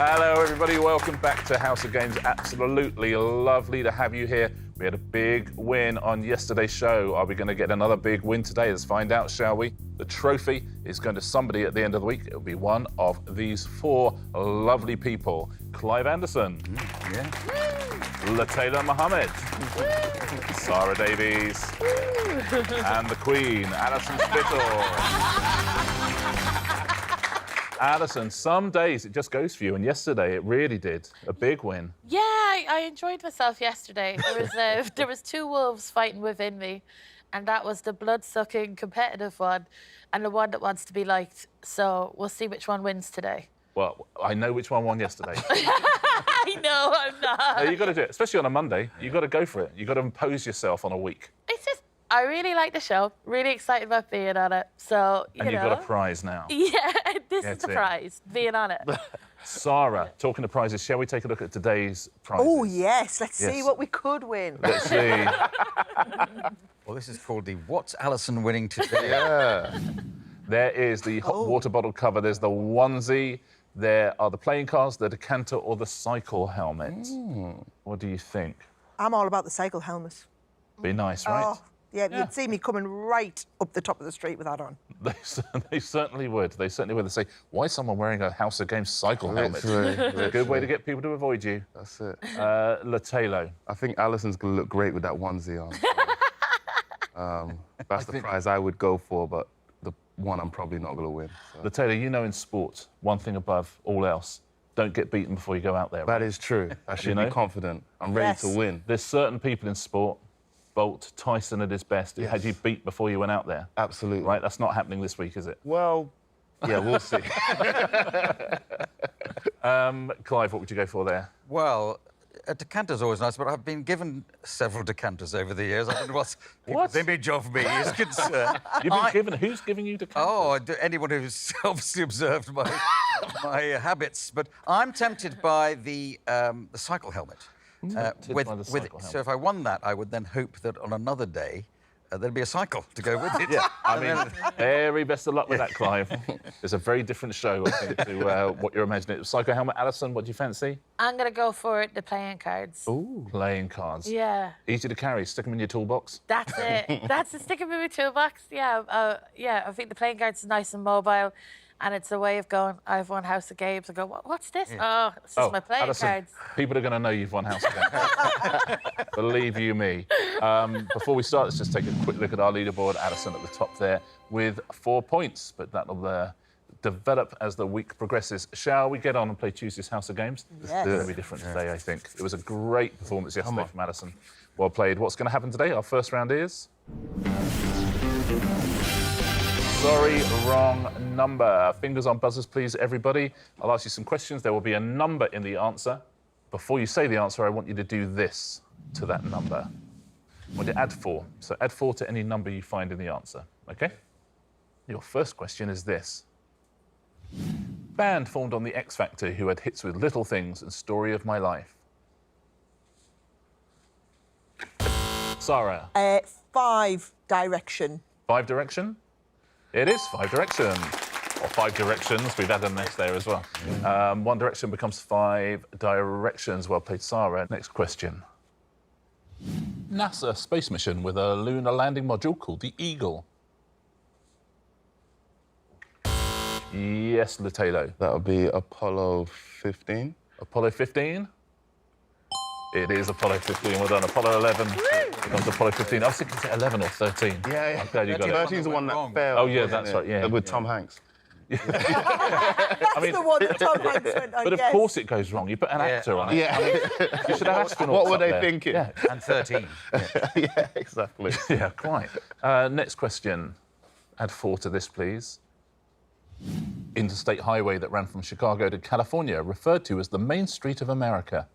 Hello, everybody. Welcome back to House of Games. Absolutely lovely to have you here. We had a big win on yesterday's show. Are we going to get another big win today? Let's find out, shall we? The trophy is going to somebody at the end of the week. It'll be one of these four lovely people. Clive Anderson. Yeah. Latayla Mohammed. Sarah Davies. And the Queen, Alison Spittle. Alison, some days it just goes for you, and yesterday it really did. A big win. Yeah, I enjoyed myself yesterday. There was two wolves fighting within me, and that was the blood-sucking competitive one and the one that wants to be liked. So we'll see which one wins today. Well, I know which one won yesterday. I know, I'm not. No, you've got to do it, especially on a Monday. You've got to go for it. You've got to impose yourself on a week. It's just, I really like the show. Really excited about being on it. So, And you've got a prize now. Yeah, this is the it. prize, being on it. Sarah, talking to prizes, shall we take a look at today's prizes? Oh, yes. Let's see Yes. what we could win. Let's see. Well, this is called the What's Alison Winning Today? Yeah. There is the hot water bottle cover. There's the onesie. There are the playing cards, the decanter, or the cycle helmet. What do you think? I'm all about the cycle helmet. Be nice, right? Oh, yeah, you'd see me coming right up the top of the street with that on. They certainly would. They certainly would. They say, why is someone wearing a House of Games cycle helmet? Literally. A good way to get people to avoid you. That's it. Lataylo. I think Alison's going to look great with that onesie on. That's the prize I would go for, but the one I'm probably not going to win. So. Lataylo, you know in sport, one thing above all else, don't get beaten before you go out there. That is true. I should know? be confident. I'm ready Yes. to win. There's certain people in sport, Bolt, Tyson at his best, who had you beat before you went out there. Absolutely. Right? That's not happening this week, is it? Well, yeah, we'll see. Clive, what would you go for there? Well, a decanter's always nice, but I've been given several decanters over the years. I don't know what people's image of me is concerned. You've been given... Who's giving you decanters? Oh, anyone who's obviously observed my habits. But I'm tempted by the cycle helmet. Tempted by the cycle So if I won that, I would then hope that on another day there'd be a cycle to go with it. Yeah, I mean, very best of luck with that, Clive. It's a very different show, I think, to what you're imagining. Psycho helmet, Alison, what do you fancy? I'm going to go for the playing cards. Ooh. Playing cards. Yeah. Easy to carry, stick them in your toolbox. That's it. That's the stick in my toolbox. Yeah, I think the playing cards is nice and mobile, and it's a way of going, I've won House of Games. I go, what's this? Oh, it's just my playing Alison, cards. people are going to know you've won House of Games. Believe you me. Before we start, let's just take a quick look at our leaderboard. Alison at the top there with 4 points, but that'll develop as the week progresses. Shall we get on and play Tuesday's House of Games? Yes. It's going to be different today, I think. It was a great performance yesterday from Alison. Well played. What's going to happen today? Our first round is... Sorry, wrong number. Fingers on buzzers, please, everybody. I'll ask you some questions. There will be a number in the answer. Before you say the answer, I want you to do this to that number. I want you to add 4. So add 4 to any number you find in the answer, OK? Your first question is this. Band formed on the X Factor who had hits with Little Things and Story of My Life. Sarah. 5 Direction. 5 Direction? It is 5 Direction. Or 5 Directions. We've added an S there as well. 1 Direction becomes 5 Directions. Well played, Sarah. Next question. NASA space mission with a lunar landing module called the Eagle. Yes, Lataylo. That would be Apollo 15. Apollo 15? It is Apollo 15. Well done. Apollo 11 becomes Apollo 15. I was thinking, is it 11 or 13? Yeah. I'm glad you got it. 13's the one that Wrong. failed. Oh, yeah, wasn't that's it? right, yeah. With Tom Hanks. That's mean- the one that Tom Hanks went on, But of yes. course it goes wrong. You put an actor on it. Yeah. You should have astronauts What were up they there. thinking? Yeah, And 13. Yeah, exactly. yeah, quite. Next question. Add 4 to this, please. Interstate highway that ran from Chicago to California, referred to as the Main Street of America.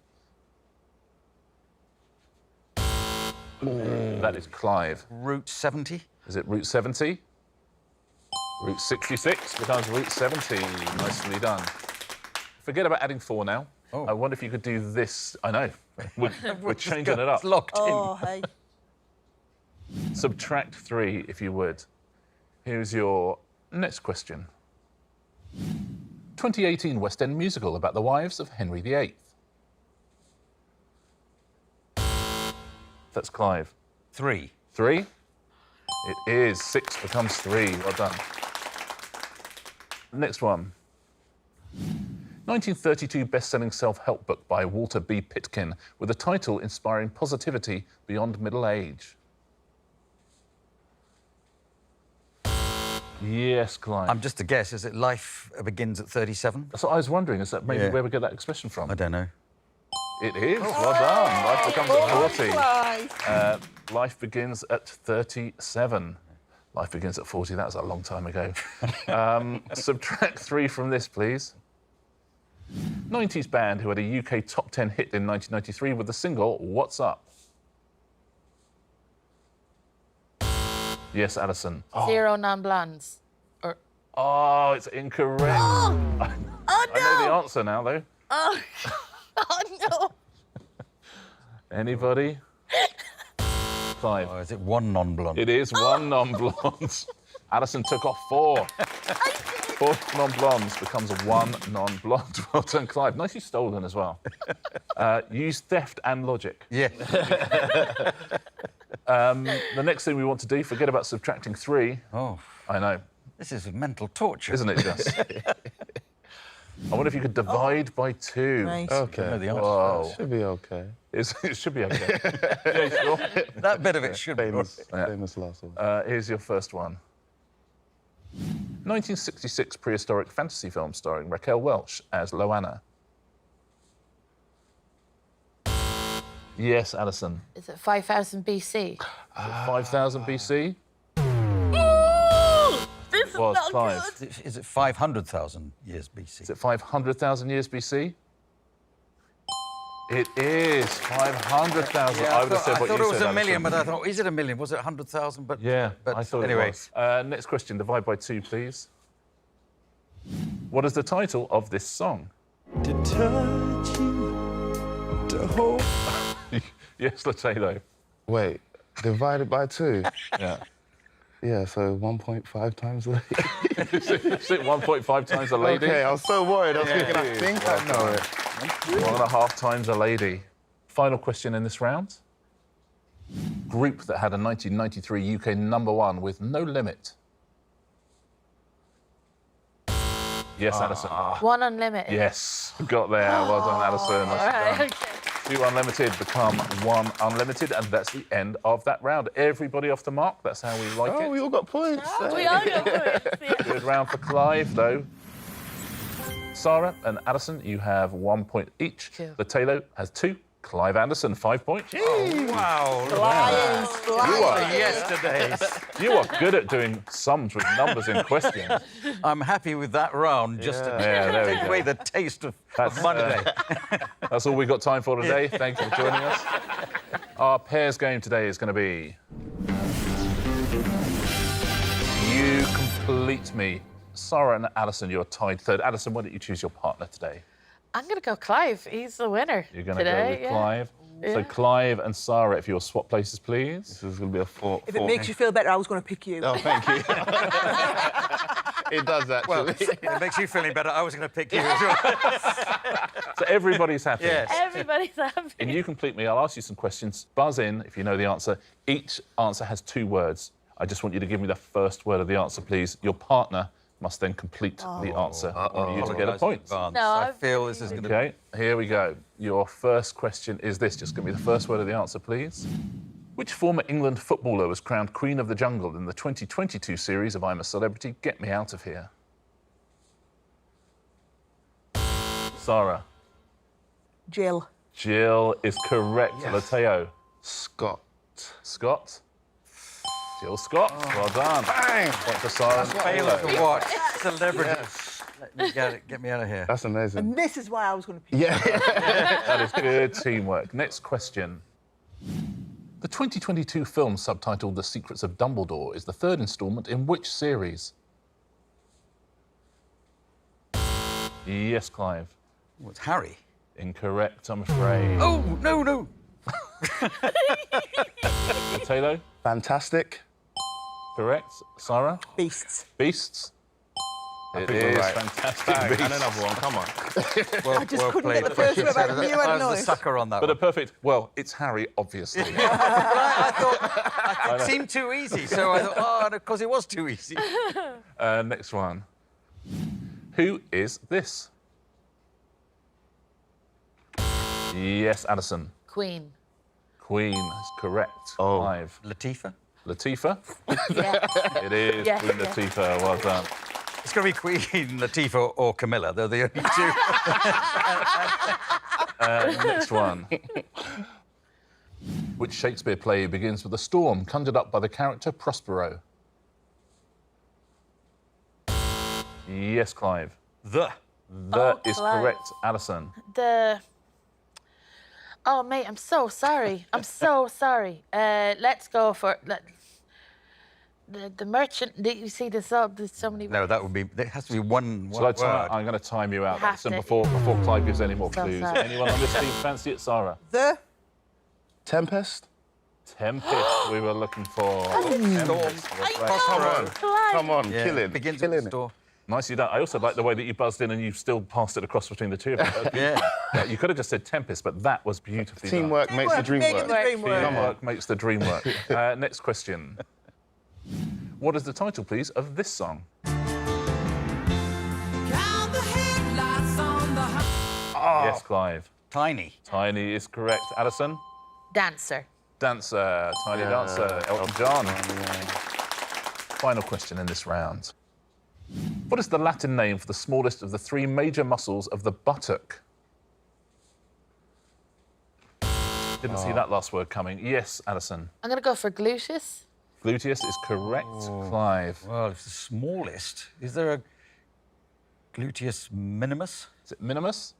That is Clive. Route 70. Is it Route 70? Route 66 becomes Route 70. Nicely done. Forget about adding 4 now. Oh. I wonder if you could do this. I know. We're changing it up. It's locked Oh, hey. Subtract 3, if you would. Here's your next question. 2018 West End musical about the wives of Henry VIII. That's Clive. 3. 3. It is. 6 becomes 3. Well done. Next one. 1932 best-selling self-help book by Walter B. Pitkin with a title inspiring positivity beyond middle age. Yes, Clive. I'm just a guess. Is it Life Begins at 37? That's what I was wondering. Is that maybe Yeah. where we get that expression from? I don't know. It is. Well done. Life becomes at 40. Clive. Life begins at 37. Life begins at 40. That was a long time ago. Subtract 3 from this, please. 90s band who had a UK top 10 hit in 1993 with the single What's Up? Yes, Alison. Zero non-blondes. Or Oh, it's incorrect. I know the answer now, though. oh no. Anybody? Clive. Oh, is it one non-blonde? It is 1 non-blonde. Alison took off 4. 4 non-blondes becomes 1 non-blonde. Well done, Clive. Nicely stolen as well. Use theft and logic. Yeah. The next thing we want to do, forget about subtracting 3. Oh, I know, this is mental torture. isn't it just? I wonder if you could divide by 2. Nice. Okay. I know the answer. Whoa. Should be okay. It should be okay. Yeah, sure. That bit of it should be. Famous last one. Here's your first one. 1966 prehistoric fantasy film starring Raquel Welch as Loanna. Yes, Alison. Is it 5000 BC? 5000 BC? This is Was not Clive. good. Is it 500,000 years BC? Is it 500,000 years BC? It is 500,000. I would have said I what thought you it was said, a million, Alison. but I thought, is it a million? Was it 100,000? But Yeah, but I thought anyway. it was. Next question, divide by 2, please. What is the title of this song? To touch you, to hold. Yes, Latalo. Wait, divided by 2? Yeah. Yeah, so 1.5 times a lady. Is it 1.5 times a lady? Okay, I was so worried. I was thinking, I it is. think I know it. 1.5 times a lady. Final question in this round. Group that had a 1993 UK #1 with No Limit. Yes, Alison. One unlimited. Yes, got there. Well done, Alison. All right, Nicely done. okay. 2 unlimited become 1 unlimited, and that's the end of that round. Everybody off the mark. That's how we like Oh, it. we all got points. We are going to Good round for Clive, though. Sarah and Alison, you have 1 point each. Two. Latalo has 2. Clive Anderson, 5 points. Wow. Lions, lions. Yesterday's. You are good at doing sums with numbers in questions. I'm happy with that round, just to Yeah, there we take go. away the taste of That's, Monday. That's all we've got time for today. Thank you for joining us. Our pairs game today is going to be You Complete Me. Sarah and Alison, you're tied third. Alison, why don't you choose your partner today? I'm going to go Clive. He's the winner. You're going to go today, with yeah. Clive. So Yeah. Clive and Sarah, if you'll swap places, please. This is going to be a 4. If it makes you feel better, I was going to pick you. Oh, thank you. It does, actually. It makes you feeling better. I was going to pick you as well. So everybody's happy. Yes. Everybody's happy. In You Complete Me, I'll ask you some questions. Buzz in if you know the answer. Each answer has 2 words. I just want you to give me the first word of the answer, please. Your partner must then complete the answer for you to get a point. No, I I've feel this is going to be... Okay, here we go. Your first question is this. Just give me the first word of the answer, please. Which former England footballer was crowned Queen of the Jungle in the 2022 series of I'm a Celebrity, Get Me Out of Here? Sarah. Jill. Jill is correct. Lateo. Scott. Scott. Jill Scott. Well done. Bang! Point for Sarah. and Failure Lateo. to watch Celebrity. Let me get me out of here. That's amazing. And this is why I was going to pick you. Yeah. That is good teamwork. Next question. The 2022 film subtitled The Secrets of Dumbledore is the 3rd instalment in which series? Yes, Clive. Oh, it's Harry. Incorrect, I'm afraid. Oh, no. Taylor? Fantastic. Correct. Sarah? Beasts. Beasts? It think we're is right. fantastic. Bang, beats. and another one, come on. Well, I just well couldn't played. get the first one, but I knew I'd I know was the it. sucker on that But a one. perfect, well, it's Harry, obviously. I thought it seemed too easy, so I thought, oh, and of course it was too easy. Next one. Who is this? Yes, Addison. Queen. Queen is correct. Oh. 5. Latifah? Latifah? Yeah. It is Yes, Queen yes. Latifah. Well done. It's going to be Queen Latifah or Camilla. They're the only two. Next one. Which Shakespeare play begins with a storm conjured up by the character Prospero? Yes, Clive. The. That is Clive. correct, Alison. Oh, mate, I'm so sorry. I'm so sorry. Let's go for the merchant. You see, there's so many. No, that would be. There has to be one Shall I word. I'm going to time you out, You have Alison, to. before Clive gives any more So clues. sorry. Anyone on this team fancy it, Sarah? The Tempest? Tempest, we were looking for. Tempest was right. Come on. Clive. Come on, Yeah, killing. begins killing with the it. store. Nice you done. I also like the way that you buzzed in and you still passed it across between the two of you. Yeah. You could have just said Tempest, but that was beautifully done. Teamwork makes the dream making work. the dream work. Come on. Teamwork makes the dream work. Next question. What is the title, please, of this song? Yes, Clive. Tiny. Tiny is correct. Addison? Dancer. Dancer. Tiny Dancer. Elton John. Final question in this round. What is the Latin name for the smallest of the 3 major muscles of the buttock? Didn't see that last word coming. Yes, Addison. I'm gonna go for gluteus. Gluteus is correct. Clive. Well, it's the smallest. Is there a gluteus minimus? Is it minimus?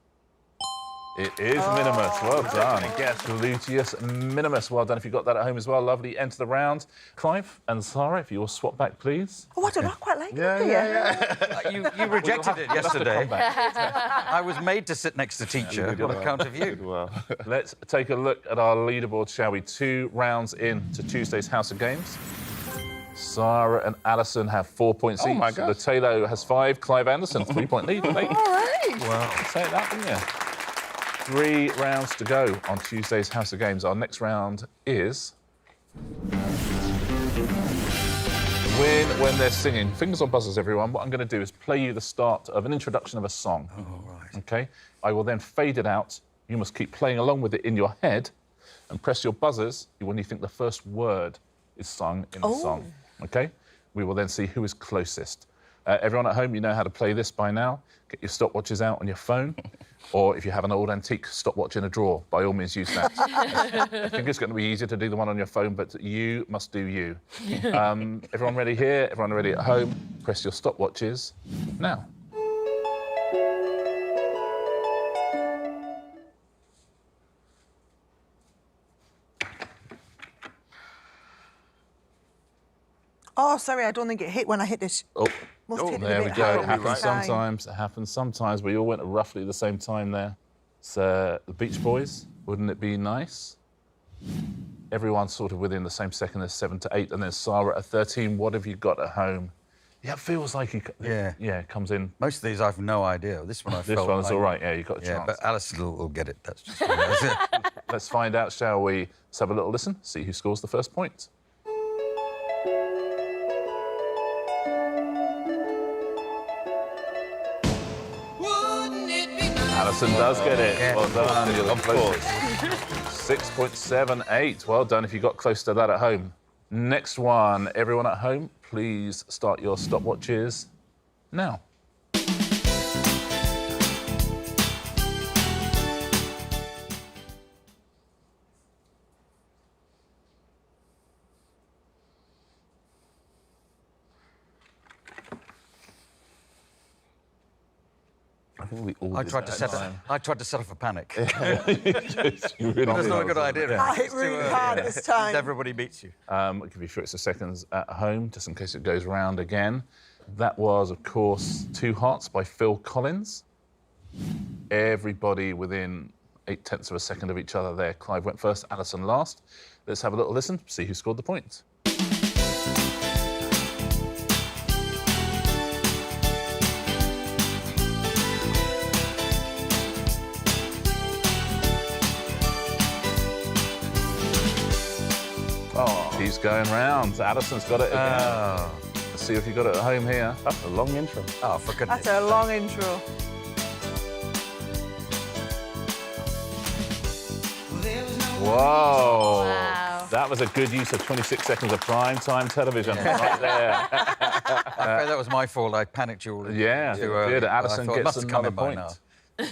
It is minimus. Well done. Guess gluteus minimus. Well done. If you got that at home as well, lovely. Enter the round. Clive and Sarah, if you will swap back, please. Oh, I don't know. I quite like Yeah, it. yeah, yeah. You rejected it yesterday. Come back. I was made to sit next to teacher on account of you. Well, Let's take a look at our leaderboard, shall we? 2 rounds in to Tuesday's House of Games. Sarah and Alison have 4 points Oh each. my gosh. Latalo has 5. Clive Anderson, 3-point lead. All right. Wow. Say that, didn't you? 3 rounds to go on Tuesday's House of Games. Our next round is Win when they're singing. Fingers on buzzers, everyone. What I'm going to do is play you the start of an introduction of a song. Oh, right. Okay? I will then fade it out. You must keep playing along with it in your head and press your buzzers when you think the first word is sung in the song. Okay? We will then see who is closest. Everyone at home, you know how to play this by now. Get your stopwatches out on your phone. Or if you have an old antique stopwatch in a drawer, by all means use that. I think it's going to be easier to do the one on your phone, but you must do you. Everyone ready here? Everyone ready at home? Press your stopwatches now. Oh, sorry, I don't think it hit when I hit this. Oh, Must hit it a there we bit go. higher It happens this time. sometimes. It happens sometimes. We all went at roughly the same time there. It's the Beach Boys. Wouldn't it be nice? Everyone's sort of within the same second as 7 to 8, and then Sarah at 13. What have you got at home? Yeah, it feels like Yeah. comes in. Most of these I've no idea. This one I This felt one's like- all right. Yeah, you got a Yeah, chance. but Alison will get it. That's just. Let's find out, shall we? Let's have a little listen. See who scores the first point. Alison does get it. Yeah. Well done. You're the Of course. closest. 6.78. Well done if you got close to that at home. Next one. Everyone at home, please start your stopwatches now. I think we all I did tried to that. set off a panic. You really That's did. not a good idea. I hit really hard this time. Everybody beats you. I'll give you 3 extra seconds at home, just in case it goes round again. That was, of course, Two Hearts by Phil Collins. Everybody within 0.8 of a second of each other there. Clive went first, Alison last. Let's have a little listen, see who scored the point. Oh, he's going round. Addison's got it again. Oh, Let's see if you got it at home here. That's a long intro. oh for goodness. That's a long intro. Whoa. Wow. That was a good use of 26 seconds of prime time television right there. I'm afraid that was my fault. I panicked you all. Yeah, too early. good. But I Addison thought it gets must have come another in by point.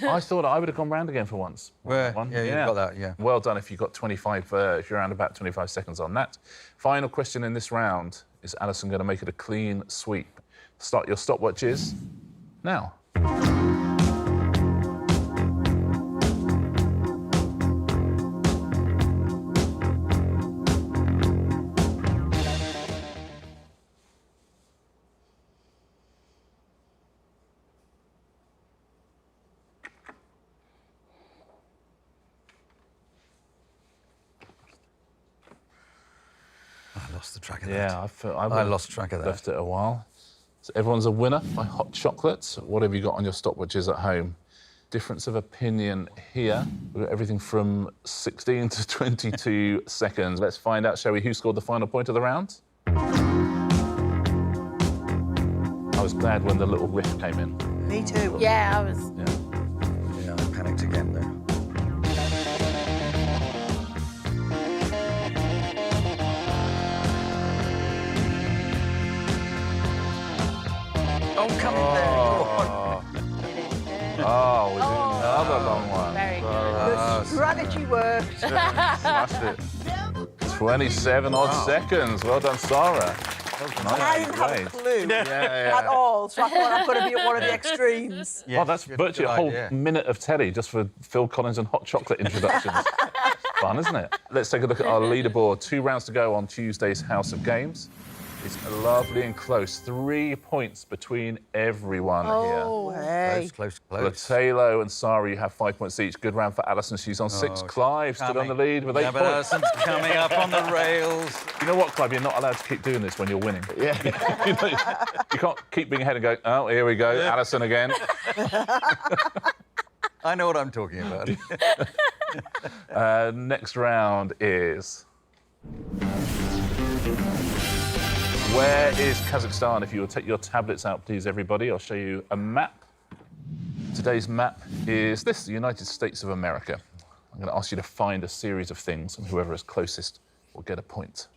now. I thought I would have gone round again for once. Well, One. yeah, you got that, yeah. Well done if you got 25, if you're around about 25 seconds on that. Final question in this round. Is Addison going to make it a clean sweep? Start your stopwatches now. I lost the track of that. Yeah, I lost track of that. Left it a while. So everyone's a winner by hot chocolate. What have you got on your stopwatches at home? Difference of opinion here. We've got everything from 16 to 22 seconds. Let's find out, shall we, who scored the final point of the round? I was glad when the little riff came in. Me too. Yeah, I was. Yeah. Yeah, I panicked again there. Oh, come in there. Oh, we did another long one. Very good. The strategy worked. Smashed it. 27 odd seconds. Well done, Sarah. I didn't have a clue at all, so I thought I'm going to be at one of the extremes. Well, that's virtually a whole minute of telly just for Phil Collins and hot chocolate introductions. Fun, isn't it? Let's take a look at our leaderboard. 2 rounds to go on Tuesday's House of Games. It's lovely and close. 3 points between everyone Oh, Hey. Close. here. Latalo and Sarah, you have 5 points each. Good round for Alison. She's on 6. Clive stood on the lead with 8 Yeah, but points. Alison's coming up on the rails. You know what, Clive? You're not allowed to keep doing this when you're winning. Yeah. you can't keep being ahead and go, oh, here we go, Alison again. I know what I'm talking about. Next round is... Where is Kazakhstan? If you will take your tablets out, please, everybody. I'll show you a map. Today's map is this, the United States of America. I'm going to ask you to find a series of things, and whoever is closest will get a point.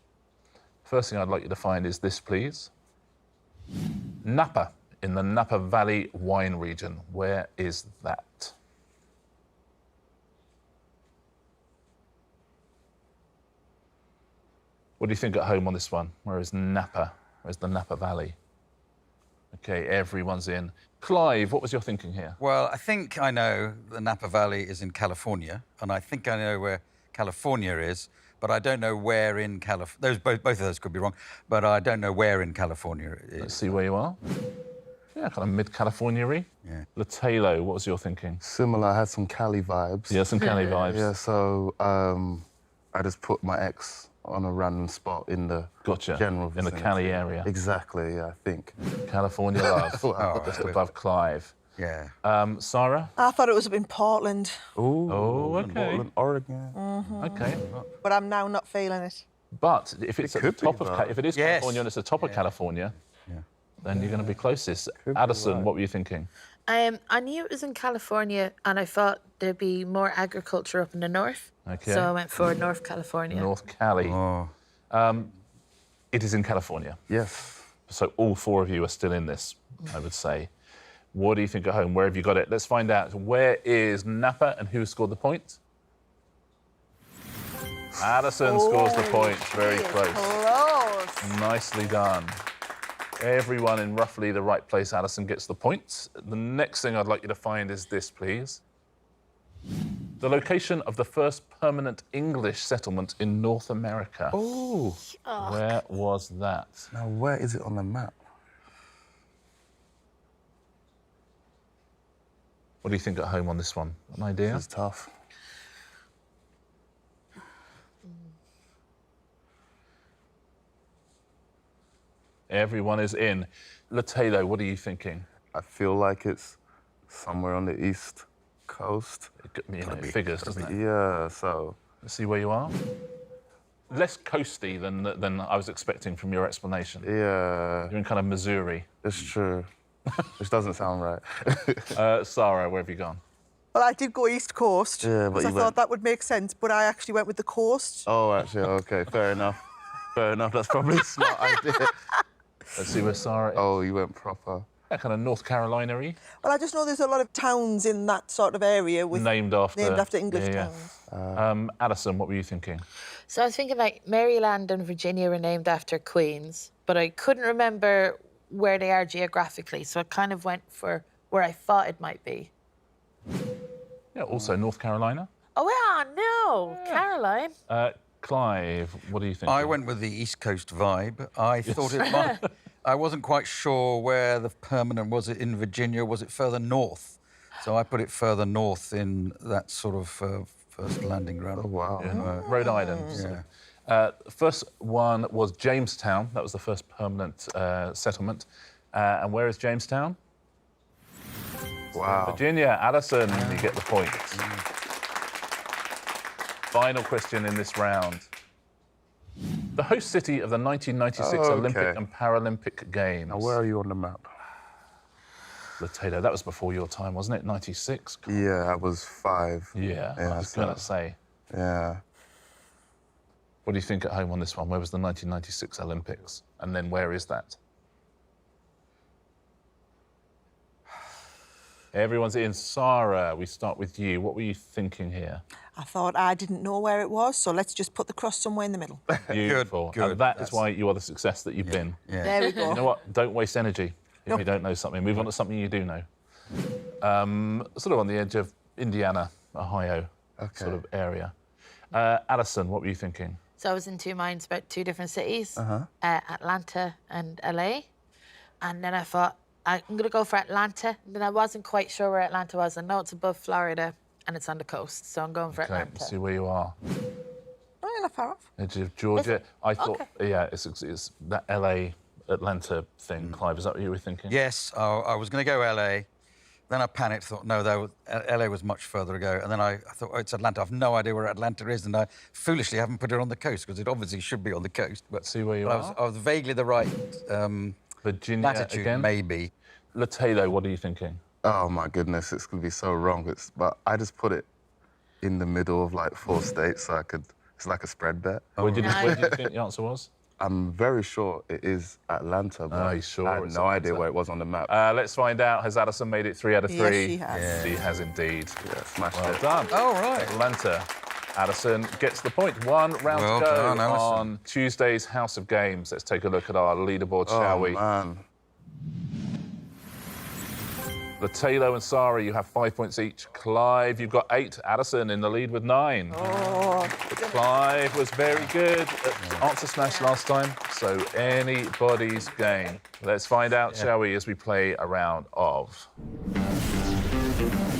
First thing I'd like you to find is this, please. Napa, in the Napa Valley wine region. Where is that? What do you think at home on this one? Where is Napa? Where's the Napa Valley? Okay, everyone's in. Clive, what was your thinking here? Well, I think I know the Napa Valley is in California, and I think I know where California is, but I don't know where in California. Both of those could be wrong, but I don't know where in California it Let's is. see where you are. Yeah, kind of mid-California-y. Yeah. Latalo, what was your thinking? Similar, I had some Cali vibes. Yeah, some Cali vibes. Yeah, so I just put my ex on a random spot in the Gotcha. general In the vicinity. Cali area. Exactly, yeah, I think. California love. Just above Clive. Yeah. Sarah? I thought it was up in Portland, Ooh, Oh, okay. Portland, Oregon. Okay. but I'm now not feeling it. But if it's at the could be, top of... though. If it is Yes. California and it's the top of California, then you're going to be closest. Addison, what were you thinking? I knew it was in California, and I thought there'd be more agriculture up in the north. Okay. So I went for North California. North Cali. Oh. It is in California. Yes. So all 4 of you are still in this, I would say. What do you think at home? Where have you got it? Let's find out. Where is Napa and who scored the point? Addison scores the point. Very close. Close. Nicely done. Everyone in roughly the right place. Addison gets the point. The next thing I'd like you to find is this, please. The location of the first permanent English settlement in North America. Ooh. Where was that? Now, where is it on the map? What do you think at home on this one? An idea? This is tough. Everyone is in. Latalo, what are you thinking? I feel like it's somewhere on the East Coast. It figures, doesn't it? Yeah, so Let's see where you are. less coasty than I was expecting from your explanation. Yeah, You're in kind of Missouri. it's true. Which doesn't sound right. Sarah, where have you gone? Well, I did go East Coast. Yeah, but because I you thought went- that would make sense, but I actually went with the coast. Oh, actually, okay, fair enough. Fair enough, that's probably a smart idea. Let's see where Sarah is. Oh, you went proper. Yeah, kind of North Carolina-y, Well, I just know there's a lot of towns in that sort of area with named after English yeah, towns. yeah. Addison, what were you thinking? So I was thinking like Maryland and Virginia were named after queens, but I couldn't remember where they are geographically, so I kind of went for where I thought it might be. Yeah, also North Carolina. Oh, no, Caroline. Clive, what do you think? I went with the East Coast vibe. I thought it might... I wasn't quite sure where the permanent... Was it in Virginia? Was it further north? So I put it further north in that sort of first landing ground. Oh, wow. Rhode Island. Yeah. First one was Jamestown. That was the first permanent settlement. And where is Jamestown? Wow. Virginia. Addison, you get the point. Final question in this round. The host city of the 1996 Oh, Olympic okay. and Paralympic Games. Now, where are you on the map? Latato, that was before your time, wasn't it? 96? Yeah, I was 5. Yeah, I was so- going to say. Yeah. What do you think at home on this one? Where was the 1996 Olympics? And then where is that? Everyone's in. Sarah, we start with you. What were you thinking here? I thought I didn't know where it was, so let's just put the cross somewhere in the middle. Beautiful. good. And that is That's- why you are the success that you've been. Yeah. There we go. You know what? Don't waste energy if No. you don't know something. Move on to something you do know. Sort of on the edge of Indiana, Ohio sort of area. Addison, what were you thinking? So I was in two minds about two different cities, Atlanta and LA. And then I thought, I'm going to go for Atlanta. And then I wasn't quite sure where Atlanta was. I know it's above Florida and it's on the coast, so I'm going for Okay, Atlanta. see where you are. Oh, not far off. Edge of Georgia. I thought, Okay. yeah, it's that LA, Atlanta thing. Clive, is that what you were thinking? Yes, I was going to go LA. Then I panicked, thought, no, LA was much further ago. And then I thought, oh, it's Atlanta. I've no idea where Atlanta is. And I foolishly haven't put it on the coast because it obviously should be on the coast. But See where you but are. I was vaguely the right Virginia latitude, again. maybe. Latato, what are you thinking? Oh, my goodness, it's going to be so wrong. But I just put it in the middle of, like, 4 states, so I could... It's like a spread bet. Where did you think the answer was? I'm very sure it is Atlanta, but Oh, you're sure I had it's no idea Atlanta? where it was on the map. Let's find out. Has Addison made it 3 out of 3? Yes, she has. Yeah. She has indeed. Yeah, smashed Well it. done. Oh, right. Atlanta. Addison gets the point. 1 round Well to go done, Alison. on Tuesday's House of Games. Let's take a look at our leaderboard, shall we? Man. Latato and Sarah, you have 5 points each. Clive, you've got 8. Addison in the lead with 9. Oh, Clive was very good at Answer Smash last time, so anybody's game. Let's find out, shall we, as we play a round of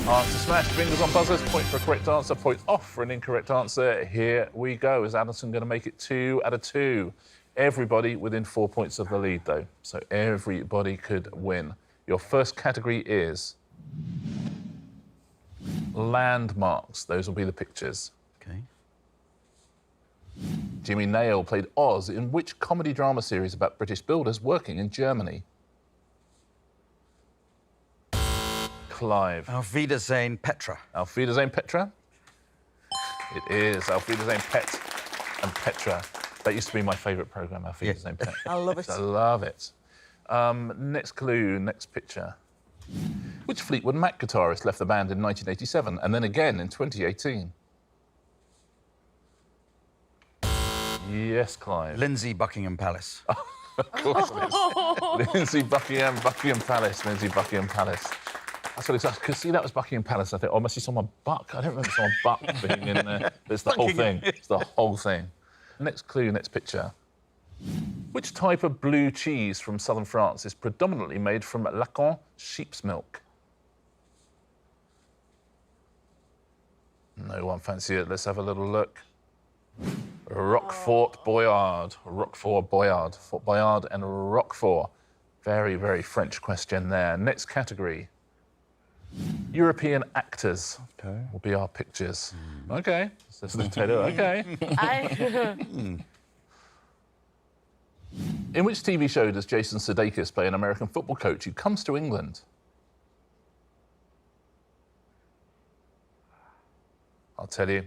Answer Smash. Fingers on buzzers, point for a correct answer, point off for an incorrect answer. Here we go. Is Addison going to make it 2 out of 2? Everybody within 4 points of the lead, though, so everybody could win. Your first category is landmarks. Those will be the pictures. Okay. Jimmy Nail played Oz in which comedy drama series about British builders working in Germany? Clive. Auf Wiedersehen, Petra. Auf Wiedersehen, Petra? It is. Auf Wiedersehen, Pet and Petra. That used to be my favourite programme, Auf Wiedersehen, Pet. I love it. I love it. Next clue, next picture. Which Fleetwood Mac guitarist left the band in 1987 and then again in 2018? Yes, Clive. Lindsay, Buckingham Palace. Of course it is. Lindsay Buckingham Palace. Lindsay Buckingham Palace. That's what I could see that was Buckingham Palace. I think, oh, must be someone Buck. I don't remember someone Buck being in there. It's the whole thing. It's the whole thing. Next clue, next picture. Which type of blue cheese from southern France is predominantly made from Lacan sheep's milk? No one fancy it. Let's have a little look. Roquefort Boyard. Roquefort Boyard. Fort Boyard and Roquefort. Very, very French question there. Next category. European actors Okay. will be our pictures. Okay. Says Liv Taylor. Okay. In which TV show does Jason Sudeikis play an American football coach who comes to England? I'll tell you.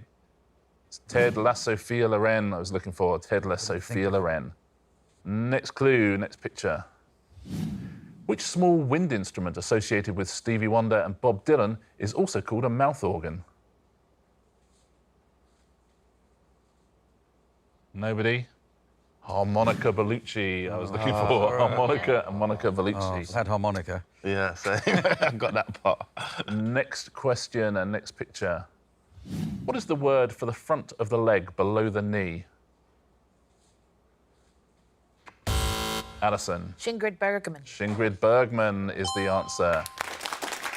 It's Ted Lasso Fia Loren I was looking for. Ted Lasso Fia Loren. Next clue, next picture. Which small wind instrument associated with Stevie Wonder and Bob Dylan is also called a mouth organ? Nobody? Harmonica Bellucci. I was looking for harmonica and Monica Bellucci. That harmonica. Yeah, same. I got that part. Next question and next picture. What is the word for the front of the leg below the knee? Alison. Shingrid Bergman. Ingrid Bergman is the answer.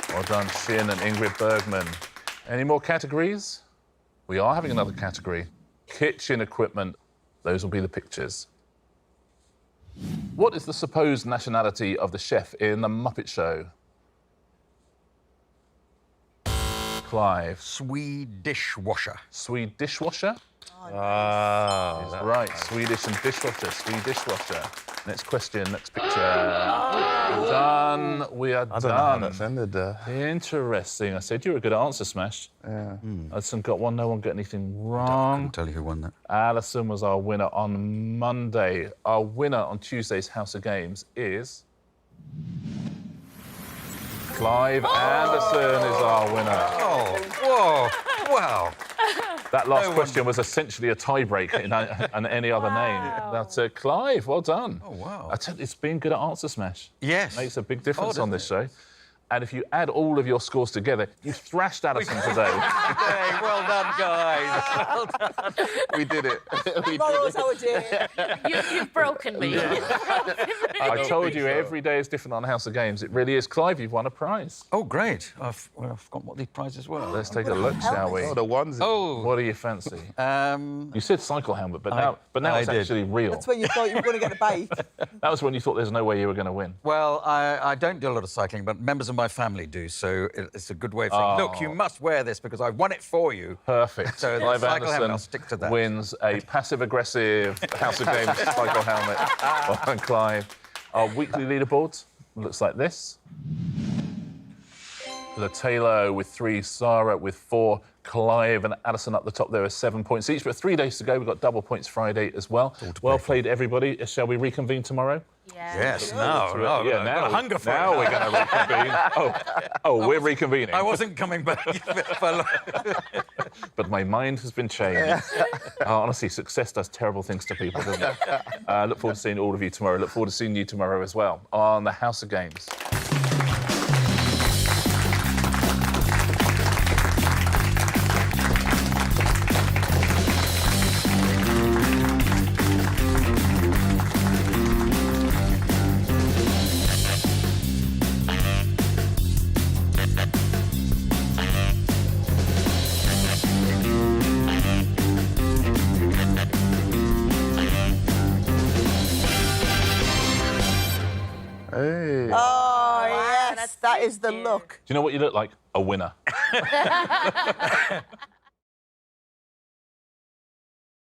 Well done, Shin and Ingrid Bergman. Any more categories? We are having another category. Kitchen equipment. Those will be the pictures. What is the supposed nationality of the chef in The Muppet Show? Clive. Swedish washer. Swede dishwasher? Ah, That's right. Swedish and dishwasher. Swede dishwasher. Next question, next picture. We're done. We are I don't know how done. that's ended there. Interesting. I said you were a good answer, Smash. Yeah. Alison got one, no one got anything I wrong. couldn't tell you who won that. Alison was our winner on Monday. Our winner on Tuesday's House of Games is... Clive Anderson is our winner. Oh, whoa, wow. That last question was essentially a tiebreak in any other name. That's Clive, well done. Oh, wow. I tell you, it's been good at Answer Smash. Yes. Makes a big difference Oh, on doesn't this show. And if you add all of your scores together, you thrashed Alison today. Hey, well done, guys. We did it. We did Tomorrow's it. our day. You've broken me. I told you every day is different on House of Games. It really is. Clive, you've won a prize. Oh, great. I've forgotten what these prizes were. Let's take a look, shall we? Oh, the onesie. Oh, What do you fancy? You said cycle helmet, but now I it's did. actually real. That's when you thought you were going to get a bike. That was when you thought there's no way you were going to win. well, I don't do a lot of cycling, but members of my family do, so it's a good way of saying, look, you must wear this because I won it for you. Perfect. So the Clive cycle helmet, I'll Anderson stick to that. wins a passive-aggressive House of Games cycle helmet. Well done, Clive. Our weekly leaderboard looks like this. Taylor with 3, Sarah with 4, Clive and Alison up the top there with 7 points each. But 3 days to go. We've got double points Friday as well. Well played, everybody. Shall we reconvene tomorrow? Yes, no, Yeah, I've now, got a hunger for now it. we're going to reconvene. We're reconvening. I wasn't coming back for long. But my mind has been changed. Honestly, success does terrible things to people, doesn't it? Look forward to seeing all of you tomorrow. Look forward to seeing you tomorrow as well on the House of Games. Hey. Oh, yes, that's that is the cute. look. Do you know what you look like? A winner.